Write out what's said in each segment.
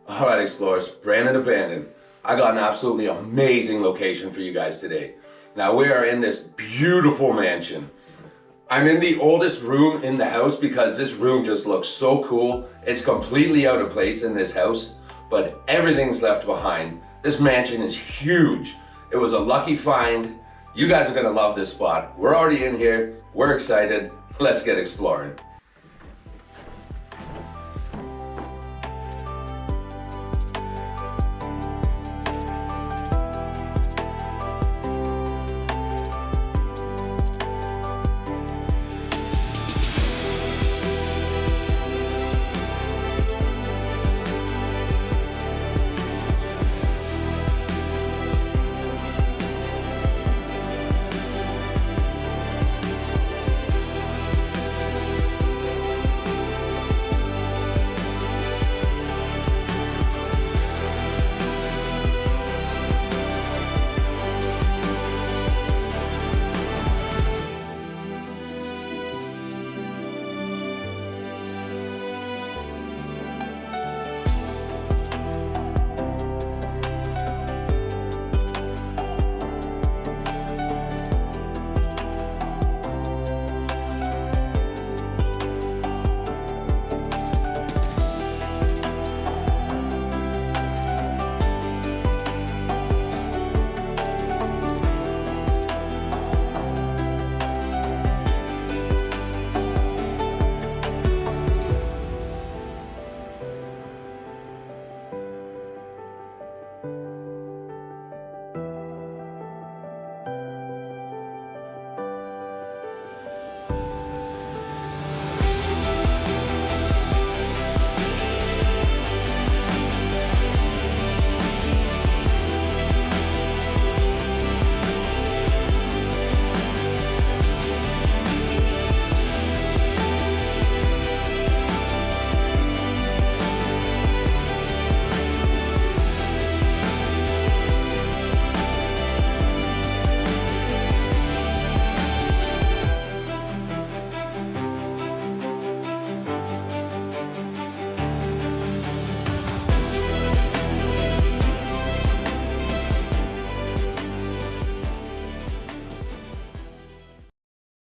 Alright explorers, Brandon Abandoned. I got an absolutely amazing location for you guys today. Now we are in this beautiful mansion. I'm in the oldest room in the house because this room just looks so cool. It's completely out of place in this house, but everything's left behind. This mansion is huge. It was a lucky find. You guys are gonna love this spot. We're already in here, we're excited. Let's get exploring.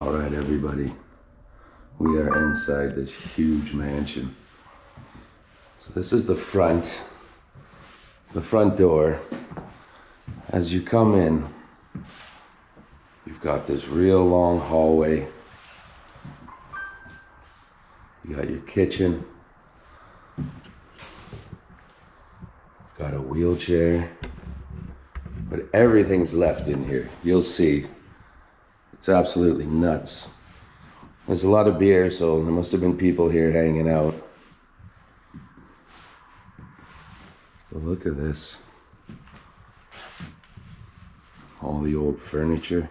Alright everybody, we are inside this huge mansion. So this is the front door. As you come in, you've got this real long hallway. You got your kitchen. Got a wheelchair. But everything's left in here. You'll see. It's absolutely nuts. There's a lot of beer, so there must have been people here hanging out. But look at this. All the old furniture.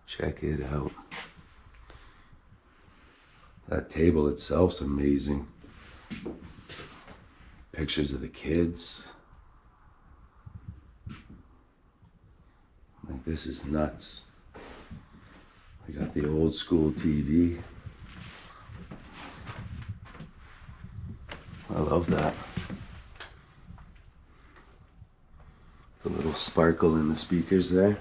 Check it out. That table itself's amazing. Pictures of the kids. Like, this is nuts. We got the old school TV. I love that. The little sparkle in the speakers there.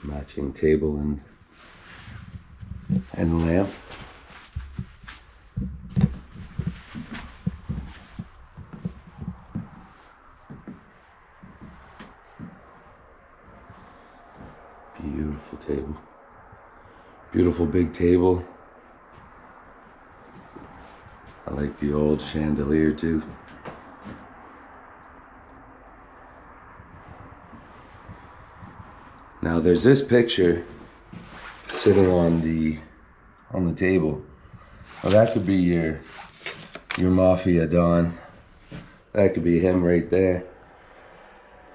Matching table and lamp. Beautiful table. Beautiful big table. I like the old chandelier too. Now there's this picture sitting on the table. Well, that could be your Mafia Don. That could be him right there.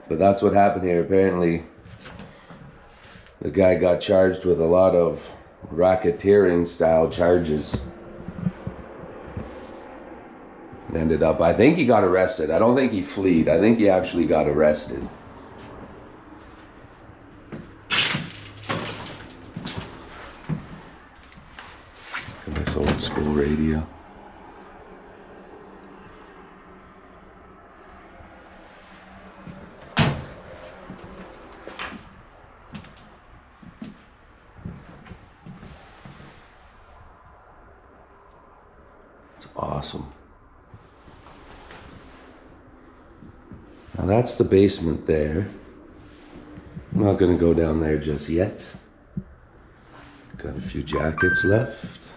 But that's what happened here. Apparently, the guy got charged with a lot of racketeering style charges. And ended up, I think he got arrested. I don't think he fled. I think he actually got arrested. Look at this old school radio. It's awesome. Now that's the basement there. I'm not gonna go down there just yet. Got a few jackets left.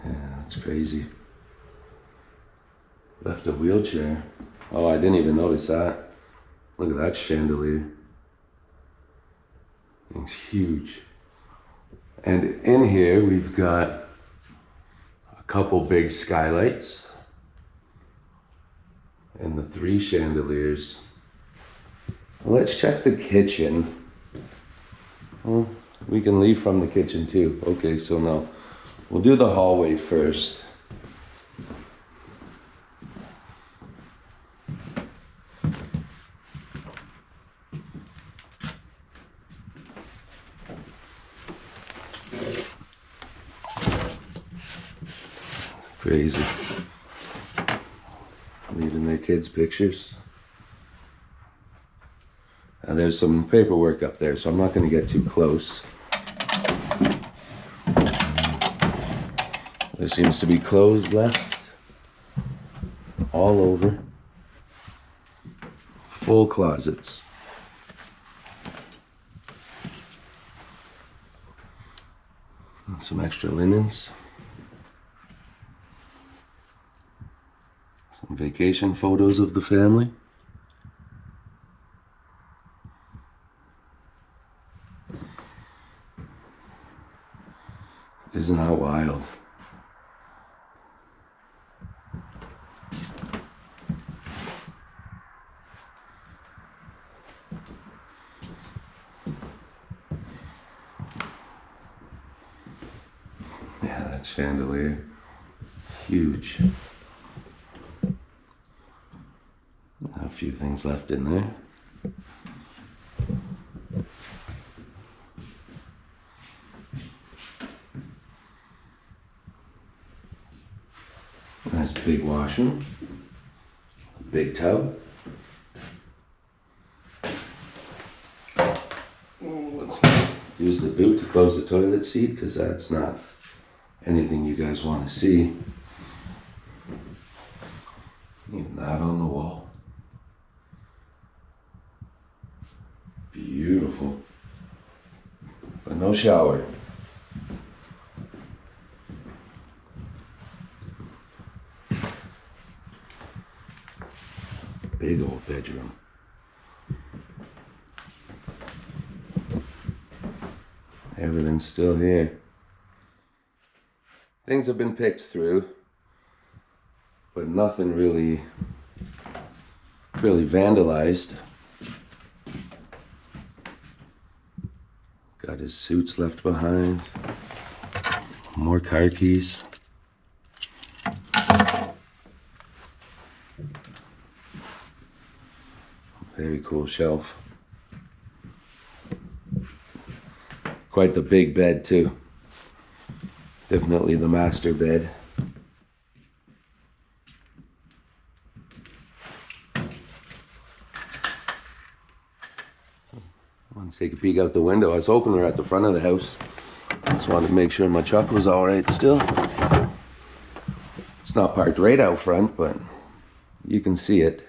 Yeah, that's crazy. Left a wheelchair. Oh, I didn't even notice that. Look at that chandelier. It's huge. And in here we've got a couple big skylights and the 3 chandeliers. Let's check the kitchen. Well, we can leave from the kitchen too. Okay, so no. We'll do the hallway first. Crazy. Leaving their kids' pictures. Now there's some paperwork up there, so I'm not going to get too close. There seems to be clothes left all over. Full closets. And some extra linens. Some vacation photos of the family. Isn't that wild? Yeah, that chandelier, huge. A few things left in there. Nice big washroom, big tub. Let's use the boot to close the toilet seat because that's not anything you guys want to see. Even that on the wall. Beautiful. But no shower. Big old bedroom. Everything's still here. Things have been picked through, but nothing really vandalized. Got his suits left behind. More car keys. Very cool shelf. Quite the big bed too. Definitely the master bed. I want to take a peek out the window. I was hoping we were at the front of the house. Just wanted to make sure my truck was all right still. It's not parked right out front, but you can see it.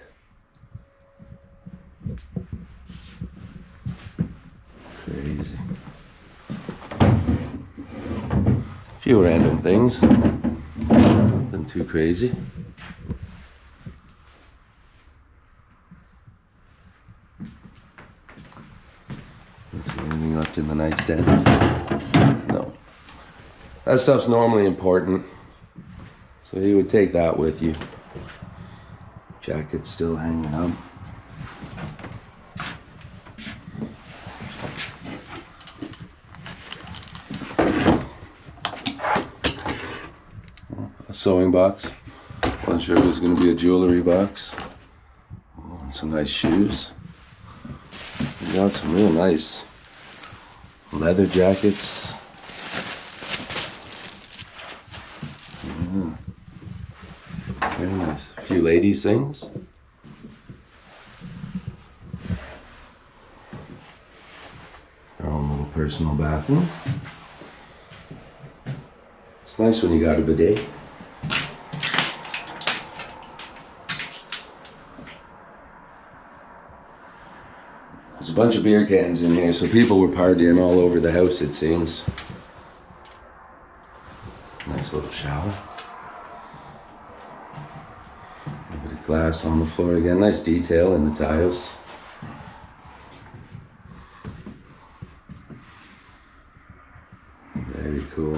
Crazy. A few random things. Nothing too crazy. Anything left in the nightstand? No. That stuff's normally important, so you would take that with you. Jacket's still hanging up. sewing box. Wasn't sure if it was going to be a jewelry box. Oh, and some nice shoes. We got some real nice leather jackets. Yeah. Very nice. A few ladies' things. Our own little personal bathroom. It's nice when you got a bidet. There's a bunch of beer cans in here, so people were partying all over the house, it seems. Nice little shower. A bit of glass on the floor again. Nice detail in the tiles. Very cool.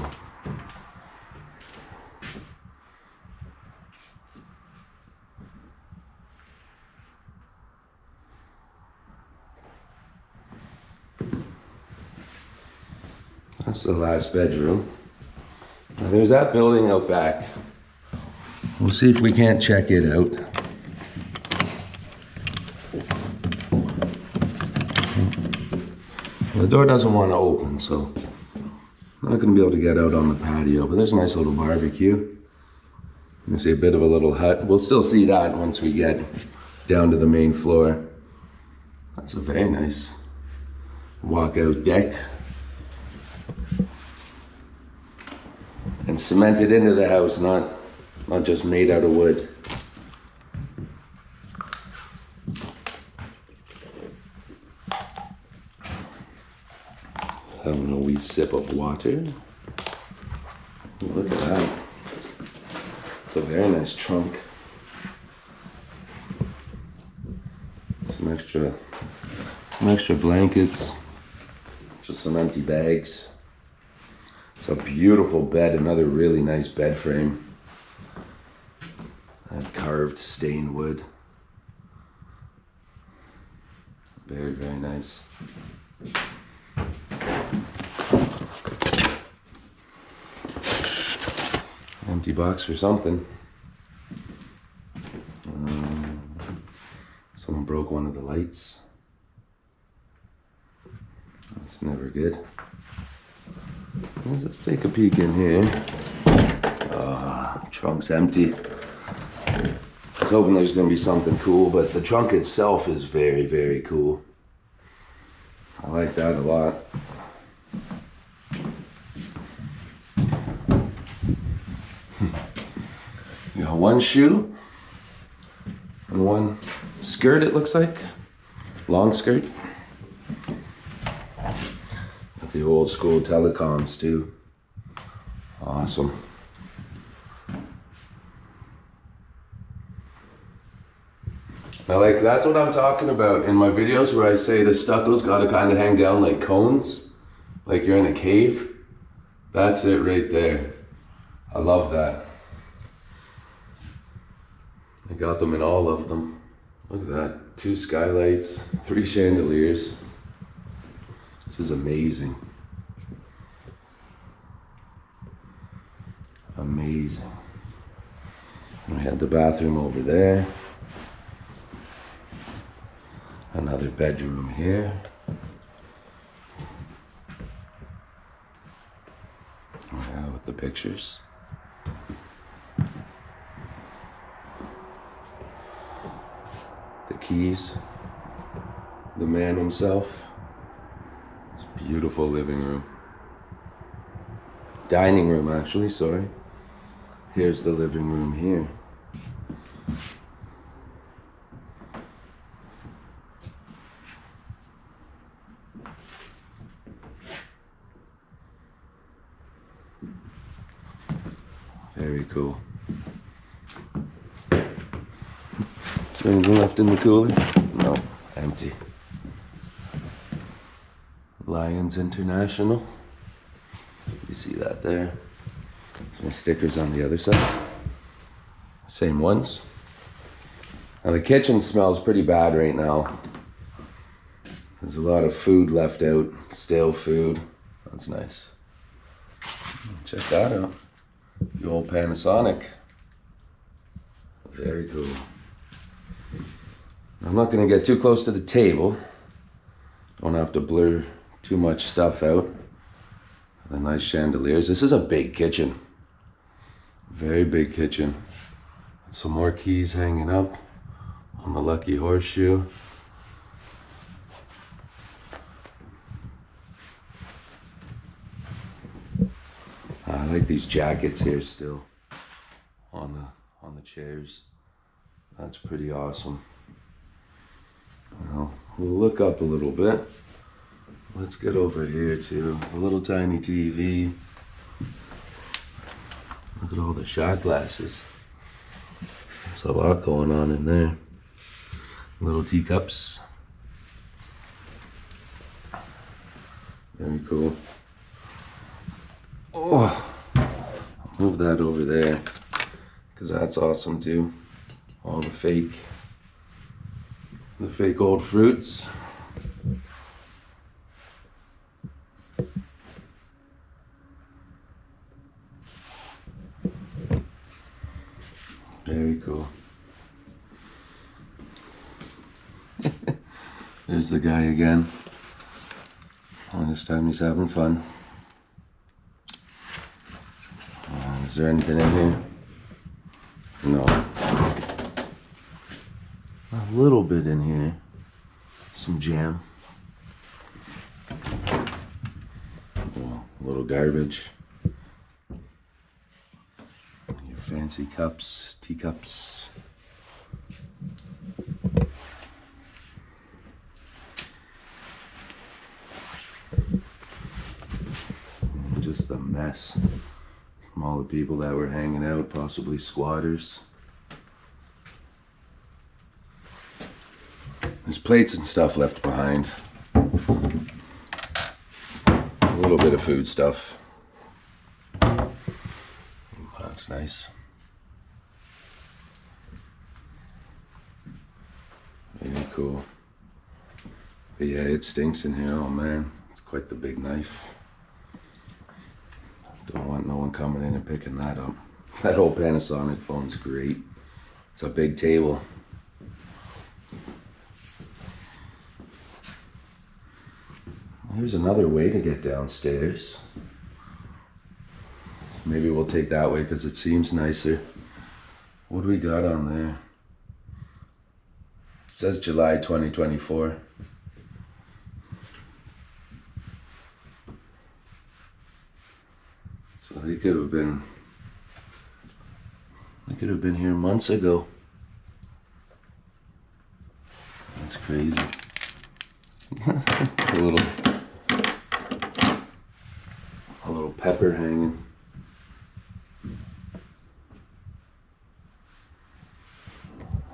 That's the last bedroom. Now there's that building out back. We'll see if we can't check it out. The door doesn't want to open, so I'm not going to be able to get out on the patio, but there's a nice little barbecue. You see a bit of a little hut. We'll still see that once we get down to the main floor. That's a very nice walkout deck. And cemented into the house, not just made out of wood. Having a wee sip of water. Look at that. It's a very nice trunk. Some extra blankets. Just some empty bags. It's a beautiful bed, another really nice bed frame. That carved stained wood. Very, very nice. Empty box for something. Someone broke one of the lights. That's never good. Let's take a peek in here. Trunk's empty. I was hoping there's going to be something cool, but the trunk itself is very, very cool. I like that a lot. You got one shoe and one skirt, it looks like. Long skirt. Got the old school telecoms too. Awesome. Now, like, that's what I'm talking about in my videos where I say the stucco's got to kind of hang down like cones, like you're in a cave. That's it right there. I love that. I got them in all of them. Look at that. 2 skylights, 3 chandeliers. This is amazing. Amazing. We had the bathroom over there. Another bedroom here. Oh yeah, with the pictures. The keys. The man himself. It's a beautiful living room. Dining room, actually, sorry. Here's the living room here. Very cool. Is there anything left in the cooler? No, empty. Lions International. You see that there? Some stickers on the other side. Same ones. Now the kitchen smells pretty bad right now. There's a lot of food left out, stale food. That's nice. Check that out. The old Panasonic. Very cool. I'm not going to get too close to the table. Don't have to blur too much stuff out. The nice chandeliers. This is a big kitchen. Very big kitchen. Some more keys hanging up on the lucky horseshoe. I like these jackets here still on the chairs. That's pretty awesome. Well, we'll look up a little bit. Let's get over here to a little tiny TV. Look at all the shot glasses. There's a lot going on in there. Little teacups. Very cool. Oh, I'll move that over there because that's awesome too. All the fake old fruits. Very cool. There's the guy again. And this time he's having fun. Is there anything in here? No. A little bit in here. Some jam. Oh, a little garbage. Your fancy cups, teacups. And just the mess from all the people that were hanging out, possibly squatters. There's plates and stuff left behind. A little bit of food stuff. That's nice. Very cool. But yeah, it stinks in here. Oh man, it's quite the big knife. Don't want no one coming in and picking that up. That old Panasonic phone's great. It's a big table. Here's another way to get downstairs. Maybe we'll take that way because it seems nicer. What do we got on there? It says July 2024. So they could have been here months ago. That's crazy. A little pepper hanging.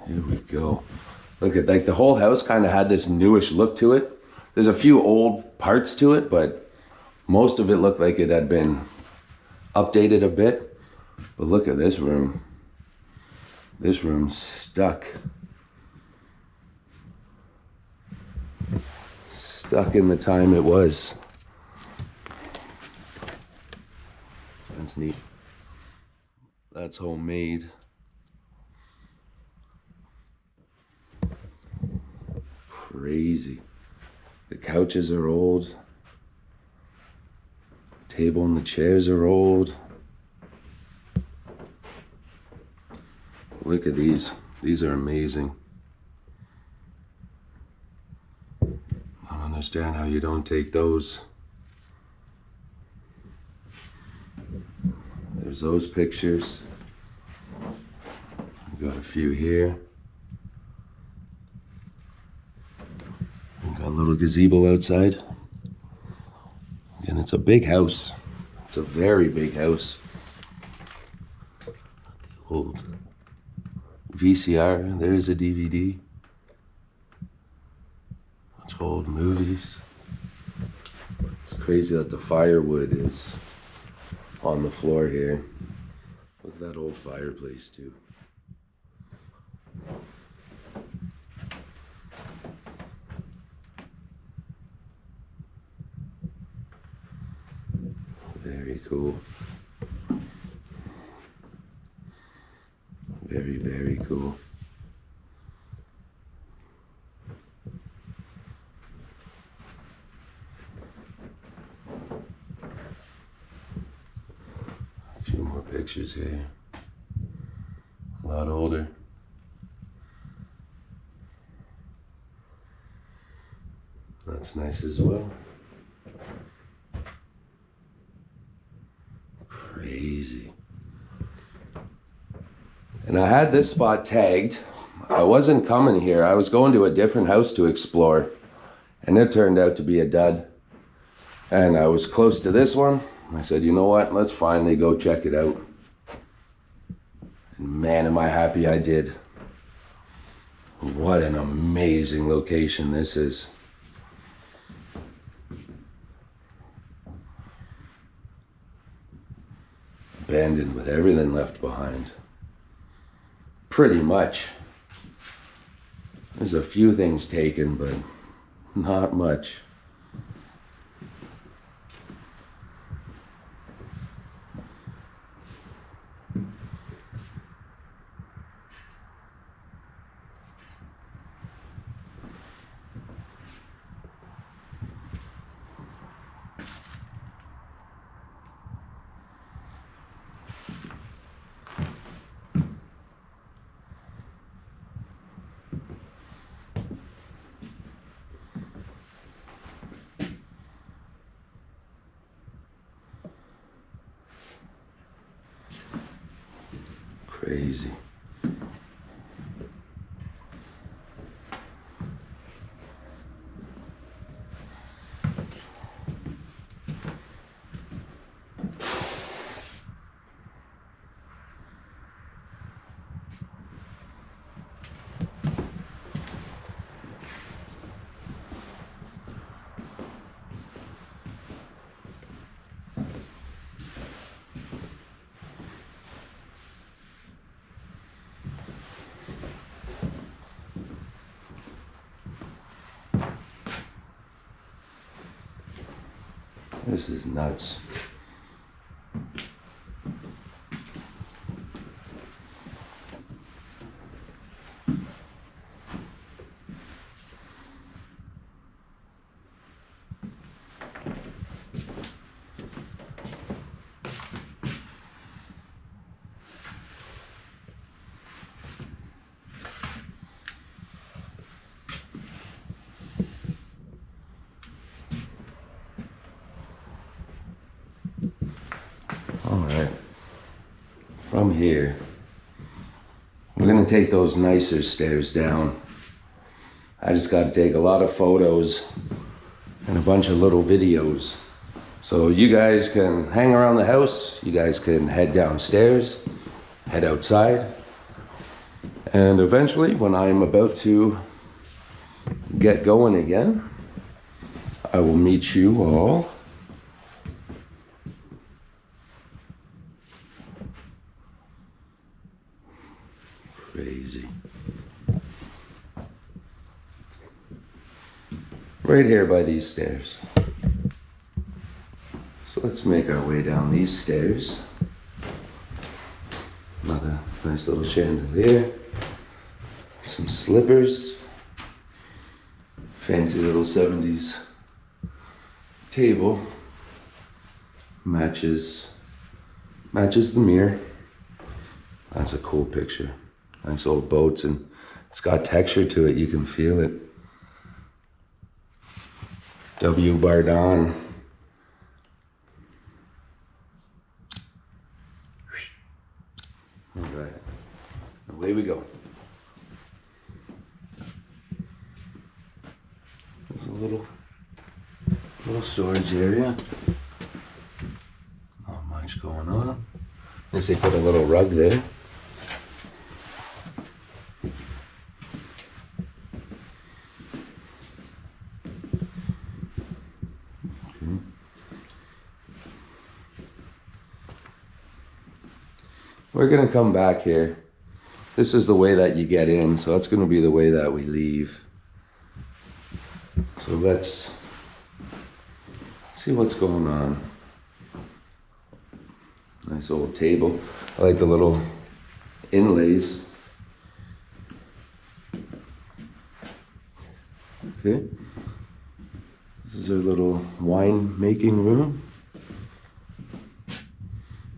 Here we go. Look at, like, the whole house kind of had this newish look to it. There's a few old parts to it, but most of it looked like it had been updated a bit. But look at this room. This room's stuck. Stuck in the time it was. That's neat. That's homemade. Crazy. The couches are old. The table and the chairs are old. Look at these. These are amazing. I don't understand how you don't take those. There's those pictures. We've got a few here. We've got a little gazebo outside. And it's a big house. It's a very big house. Old VCR, there's a DVD. Bunch of old movies. It's crazy that the firewood is on the floor here. Look at that old fireplace too. Very cool. Very, very cool. A few more pictures here. A lot older. That's nice as well. Crazy. And I had this spot tagged. I wasn't coming here. I was going to a different house to explore. And it turned out to be a dud. And I was close to this one. I said, you know what? Let's finally go check it out. And man, am I happy I did. What an amazing location this is. Abandoned with everything left behind. Pretty much. There's a few things taken, but not much. Crazy. This is nuts. All right, from here, we're gonna take those nicer stairs down. I just got to take a lot of photos and a bunch of little videos. So you guys can hang around the house, you guys can head downstairs, head outside, and eventually when I'm about to get going again, I will meet you all crazy. Right here by these stairs. So let's make our way down these stairs. Another nice little chandelier. Some slippers. Fancy little 70s table. Matches the mirror. That's a cool picture. Nice old boats, and it's got texture to it. You can feel it. W. Bardon. All right, away we go. There's a little storage area. Not much going on. I guess they put a little rug there. We're gonna come back here. This is the way that you get in, so that's gonna be the way that we leave. So let's see what's going on. Nice old table. I like the little inlays Okay. This is our little wine making room.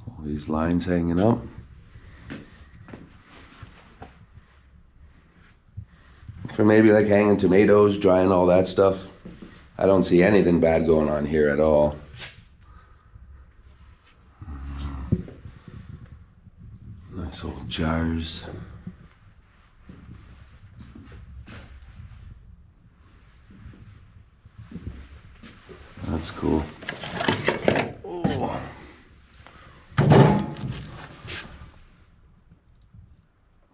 All these lines hanging up. For maybe like hanging tomatoes, drying all that stuff. I don't see anything bad going on here at all. Nice old jars. That's cool. Oh.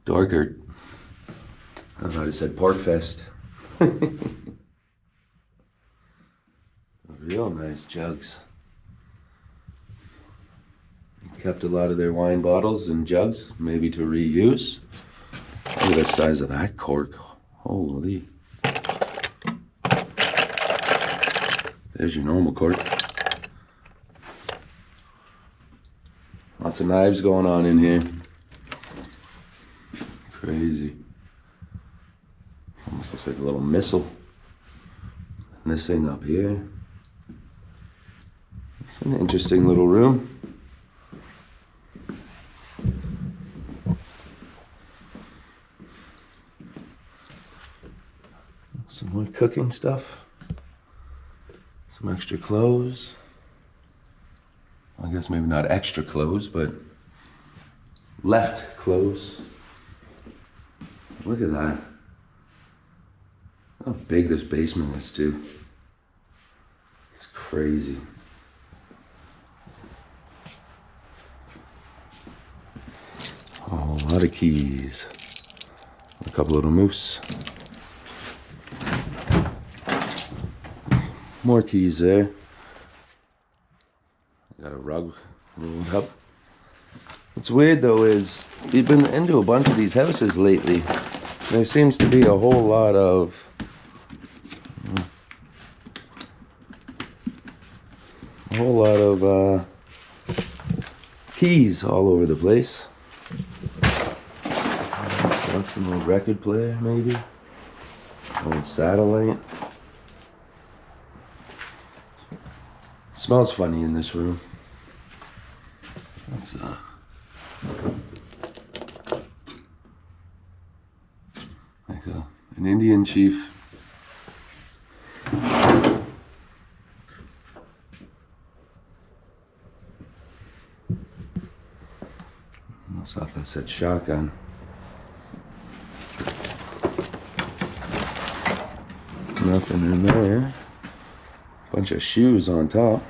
Dorkert. I thought it said Pork Fest. Real nice jugs. Kept a lot of their wine bottles and jugs, maybe to reuse. Look at the size of that cork. Holy. There's your normal cork. Lots of knives going on in here. Crazy. Almost looks like a little missile. And this thing up here. It's an interesting little room. Some more cooking stuff. Some extra clothes. I guess maybe not extra clothes, but left clothes. Look at that. How big this basement is too. It's crazy. Oh, a lot of keys. A couple little moose. More keys there. Got a rug rolled up. What's weird though is we've been into a bunch of these houses lately. There seems to be a whole lot of keys all over the place. Some old record player maybe. Old satellite. Smells funny in this room. What's that? Like an Indian chief. Almost thought that said shotgun. Nothing in there. Bunch of shoes on top.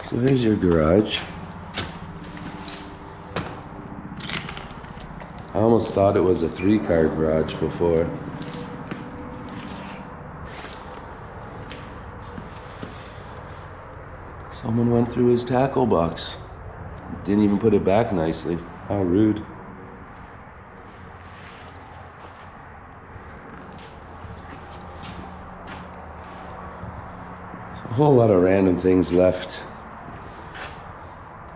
So here's your garage. I almost thought it was a 3-car garage before. Someone went through his tackle box. Didn't even put it back nicely. How rude. A whole lot of random things left.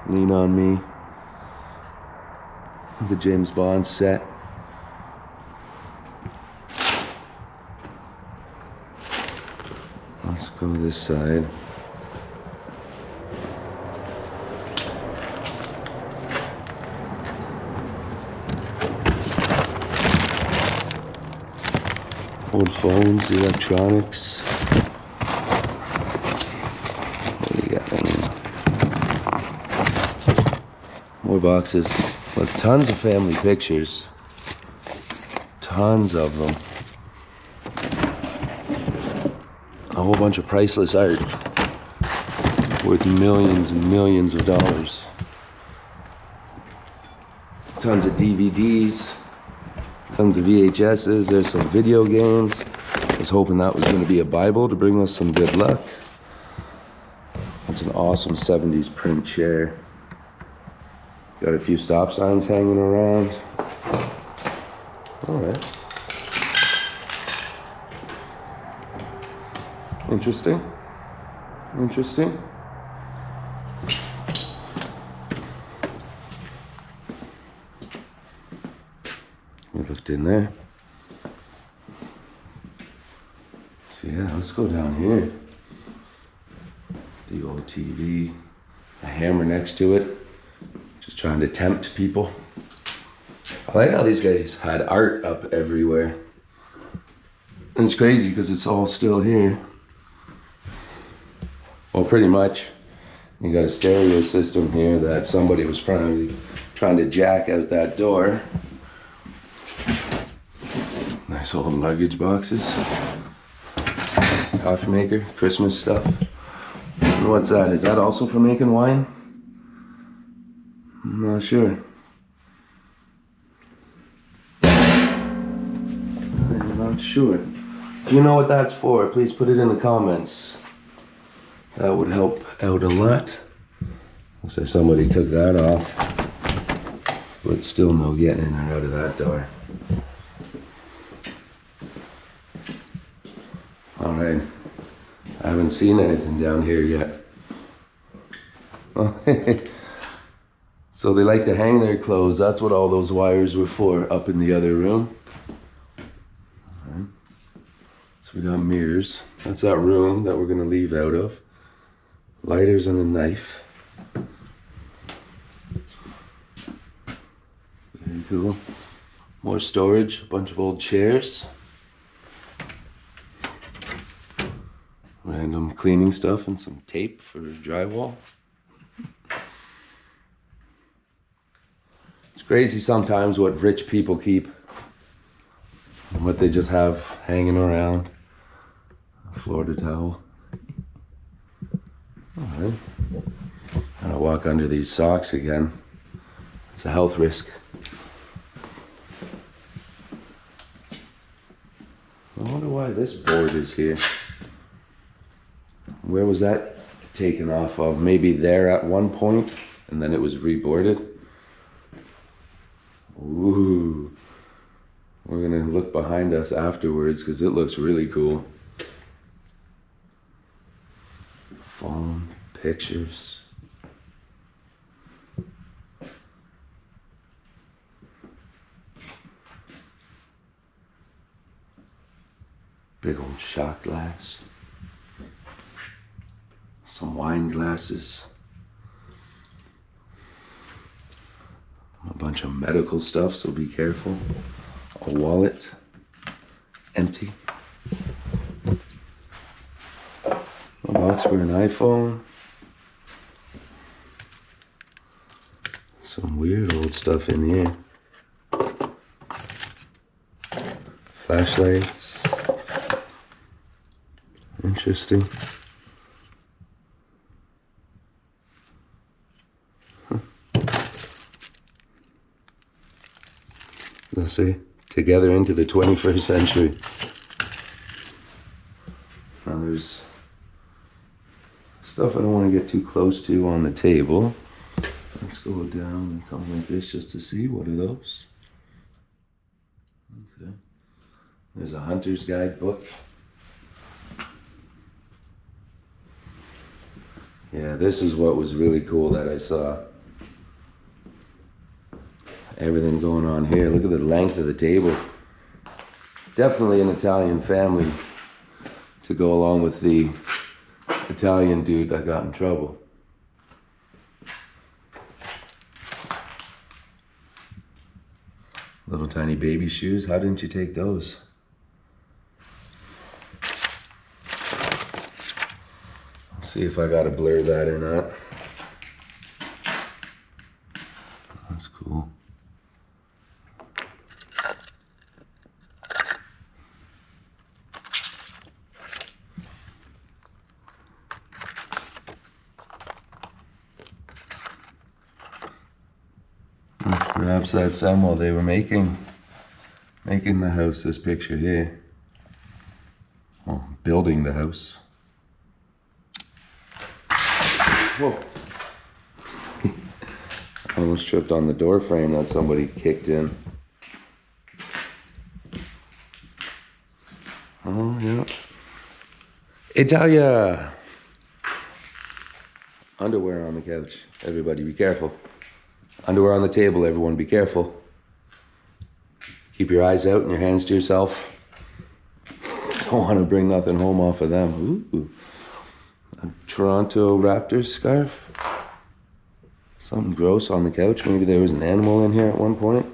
Lean on Me. The James Bond set. Let's go this side. Old phones, electronics. What do you got in here? More boxes. Look, tons of family pictures. Tons of them. A whole bunch of priceless art. Worth millions and millions of dollars. Tons of DVDs. Tons of VHSs. There's some video games. I was hoping that was going to be a Bible to bring us some good luck. That's an awesome 70s print chair. Got a few stop signs hanging around. Alright. Interesting. Interesting. We looked in there. yeah, let's go down here. The old TV, a hammer next to it. Just trying to tempt people. I like how these guys had art up everywhere. And it's crazy because it's all still here. Well, pretty much. You got a stereo system here that somebody was probably trying to jack out that door. Nice old luggage boxes. Coffee maker, Christmas stuff. And what's that? Is that also for making wine? I'm not sure. I'm not sure. If you know what that's for, please put it in the comments. That would help out a lot. Looks like somebody took that off. But still no getting in or out of that door. Alright. I haven't seen anything down here yet. So they like to hang their clothes. That's what all those wires were for up in the other room. Alright. So we got mirrors. That's that room that we're going to leave out of. Lighters and a knife. Very cool. More storage. A bunch of old chairs. Random cleaning stuff and some tape for drywall. It's crazy sometimes what rich people keep and what they just have hanging around. A Florida towel. Alright. I'll walk under these socks again. It's a health risk. I wonder why this board is here. Where was that taken off of? Maybe there at one point and then it was reboarded. Ooh. We're gonna look behind us afterwards because it looks really cool. Phone, pictures. Big old shot glass. Some wine glasses. A bunch of medical stuff, so be careful. A wallet. Empty. A box for an iPhone. Some weird old stuff in here. Flashlights. Interesting. Let's see. Together into the 21st century. Now there's stuff I don't want to get too close to on the table. Let's go down and come like this just to see. What are those? Okay. There's a hunter's guide book. Yeah, this is what was really cool that I saw. Everything going on here. Look at the length of the table. Definitely an Italian family to go along with the Italian dude that got in trouble. Little tiny baby shoes. How didn't you take those? Let's see if I gotta blur that or not. That's cool. Perhaps that's them while they were making the house, this picture here. Well, building the house. Whoa. I almost tripped on the door frame that somebody kicked in. Oh, yeah. Italia! Underwear on the couch. Everybody be careful. Underwear on the table, everyone be careful. Keep your eyes out and your hands to yourself. Don't want to bring nothing home off of them. Ooh, a Toronto Raptors scarf. Something gross on the couch. Maybe there was an animal in here at one point.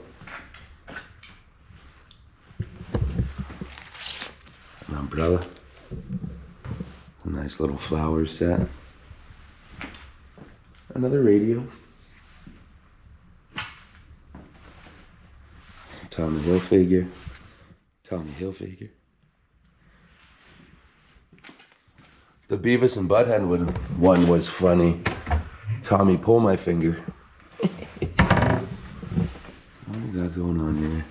An umbrella. A nice little flower set. Another radio. Some Tommy Hilfiger. Tommy Hilfiger. The Beavis and Butthead one was funny. Tommy, pull my finger. What do we got going on here?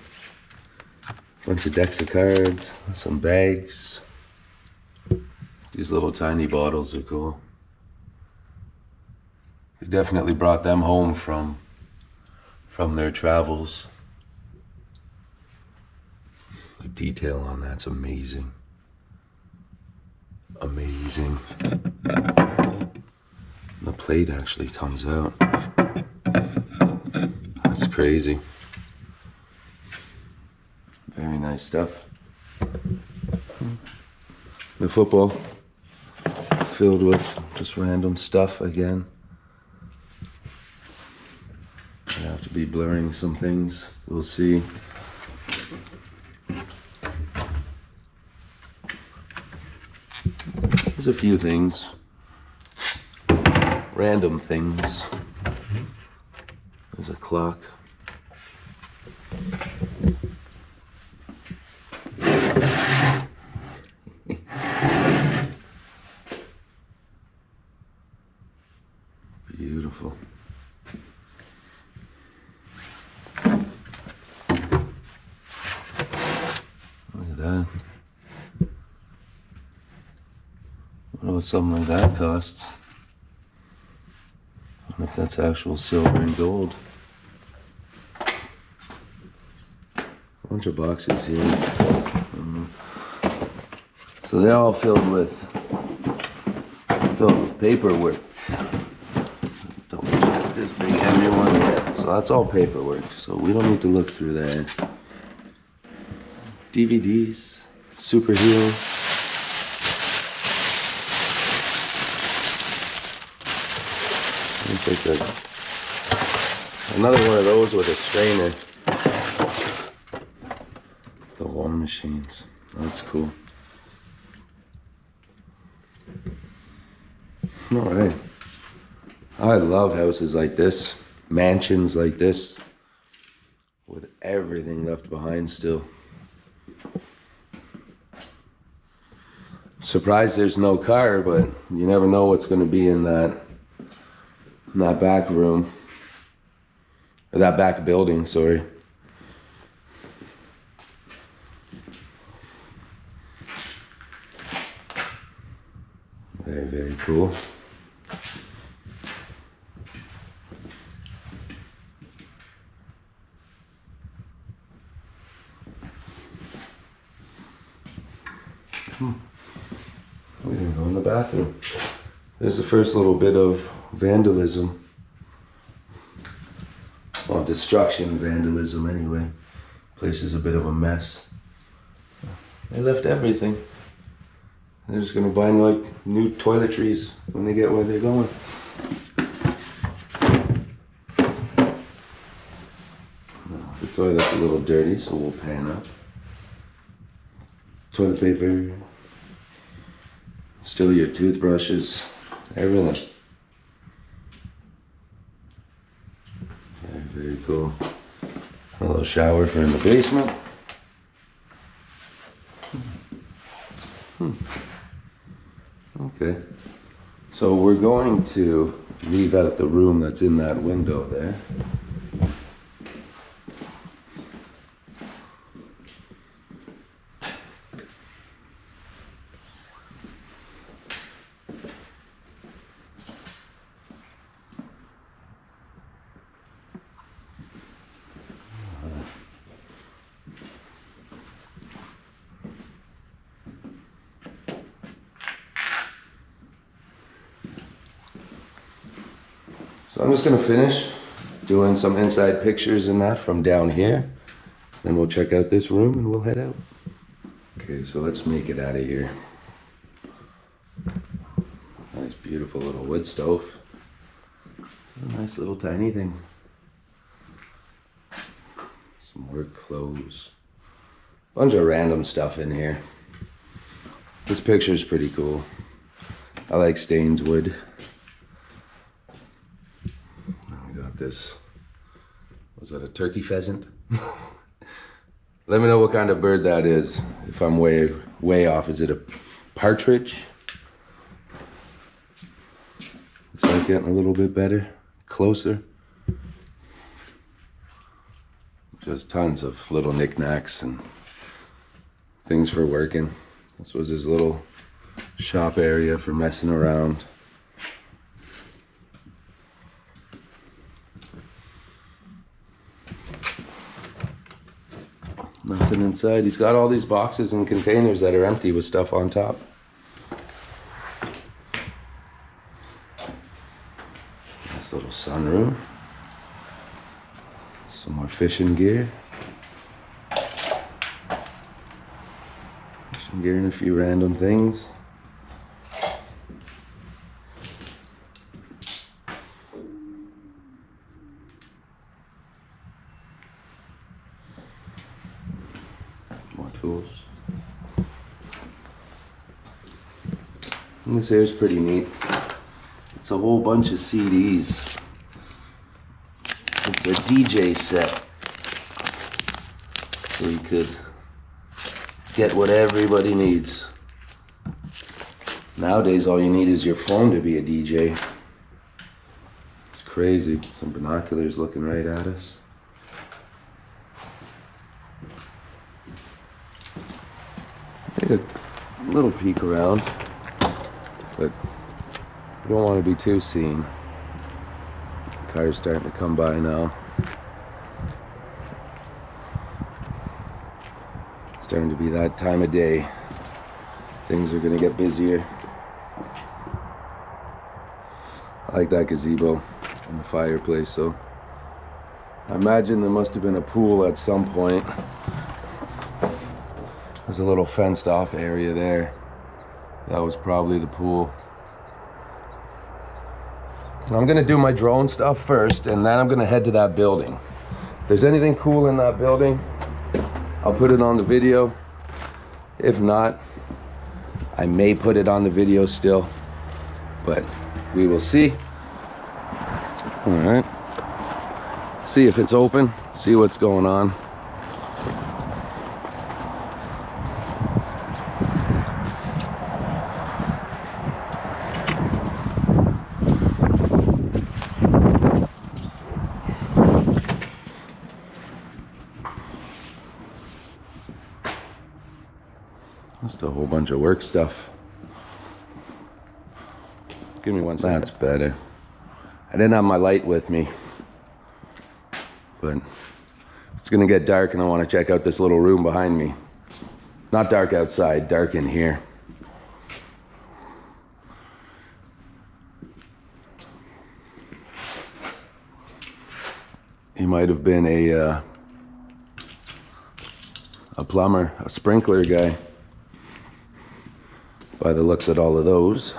Bunch of decks of cards, some bags. These little tiny bottles are cool. They definitely brought them home from their travels. The detail on that's amazing. Amazing. The plate actually comes out. That's crazy. Very nice stuff. The football filled with just random stuff again. I have to be blurring some things. We'll see. There's a few things. Random things. There's a clock. Beautiful. Look at that. I wonder what something like that costs. I wonder if that's actual silver and gold. A bunch of boxes here. So they're all filled with paperwork. Double check this big heavy one there. So that's all paperwork. So we don't need to look through there. DVDs, superheroes. It's like another one of those with a strainer. The wall machines. That's cool. Alright. I love houses like this. Mansions like this. With everything left behind still. Surprised there's no car, but you never know what's going to be in that back room. Or that back building, sorry. Very, very cool. We're gonna go in the bathroom. There's the first little bit of vandalism. Well, destruction, vandalism anyway. Place is a bit of a mess. They left everything. They're just gonna buy like new toiletries when they get where they're going. The toilet's a little dirty, so we'll pan up. Toilet paper. Still your toothbrushes. Everything. Very, very cool. A little shower for in the basement. Okay. So we're going to leave out the room that's in that window there. So I'm just gonna finish doing some inside pictures and that from down here. Then we'll check out this room and we'll head out. Okay, so let's make it out of here. Nice, beautiful little wood stove. A nice little tiny thing. Some more clothes. Bunch of random stuff in here. This picture's pretty cool. I like stained wood. We got this. Was that a turkey pheasant? Let me know what kind of bird that is. If I'm way off, is it a partridge? Is that getting a little bit better? Closer? Just tons of little knickknacks and things for working. This was his little shop area for messing around. Nothing inside. He's got all these boxes and containers that are empty with stuff on top. Nice little sunroom. Some more fishing gear. Fishing gear and a few random things. More tools. And this here is pretty neat. It's a whole bunch of CDs. It's a DJ set, so you could get what everybody needs. Nowadays, all you need is your phone to be a DJ. It's crazy. Some binoculars looking right at us. Take a little peek around, but you don't want to be too seen. Car's starting to come by now. Starting to be that time of day. Things are gonna get busier. I like that gazebo and the fireplace, so I imagine there must have been a pool at some point. There's a little fenced off area there. That was probably the pool. I'm gonna do my drone stuff first, and then I'm gonna head to that building. If there's anything cool in that building, I'll put it on the video. If not, I may put it on the video still, but we will see. All right, see if it's open, see what's going on. Just a whole bunch of work stuff. Give me one second. That's better. I didn't have my light with me, but it's gonna get dark and I want to check out this little room behind me. Not dark outside, dark in here. He might have been a plumber, a sprinkler guy, by the looks at all of those.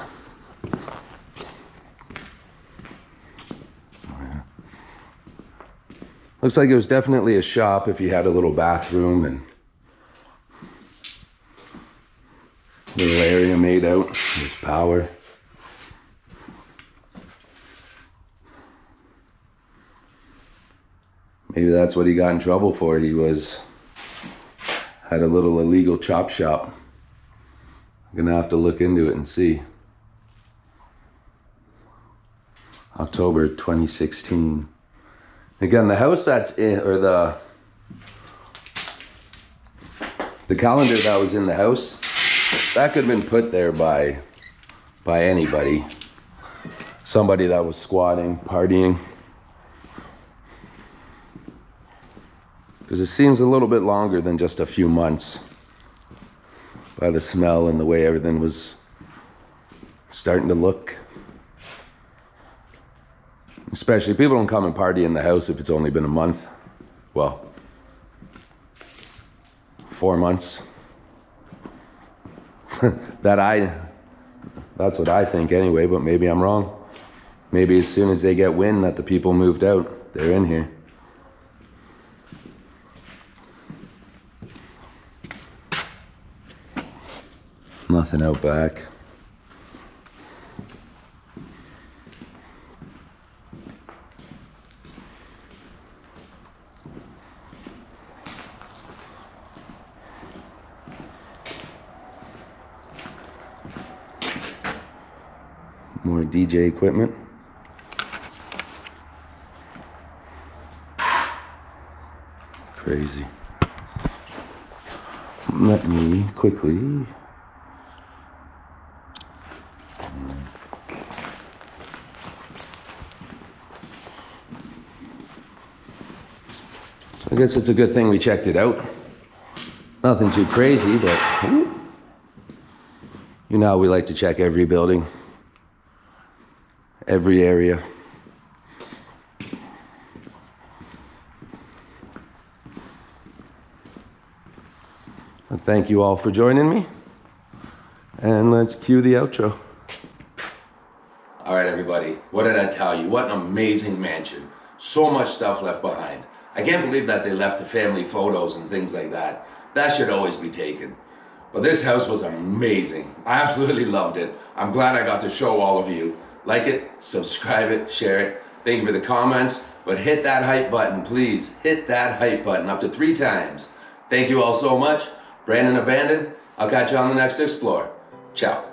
Looks like it was definitely a shop if you had a little bathroom and little area made out with power. Maybe that's what he got in trouble for. He had a little illegal chop shop. I'm gonna have to look into it and see. October 2016. Again, the house that's in, or the calendar that was in the house, that could have been put there by anybody. Somebody that was squatting, partying. Because it seems a little bit longer than just a few months by the smell and the way everything was starting to look. Especially, people don't come and party in the house if it's only been a month. Well, 4 months. That's what I think anyway, but maybe I'm wrong. Maybe as soon as they get wind that the people moved out, they're in here. Nothing out back. More DJ equipment. Crazy. Let me quickly. I guess it's a good thing we checked it out. Nothing too crazy, but you know how we like to check every building, every area. And thank you all for joining me. And let's cue the outro. All right, everybody. What did I tell you? What an amazing mansion. So much stuff left behind. I can't believe that they left the family photos and things like that. That should always be taken. But this house was amazing. I absolutely loved it. I'm glad I got to show all of you. Like it, subscribe it, share it. Thank you for the comments. But hit that hype button, please. Hit that hype button up to 3 times. Thank you all so much. Brandon Abandoned. I'll catch you on the next Explore. Ciao.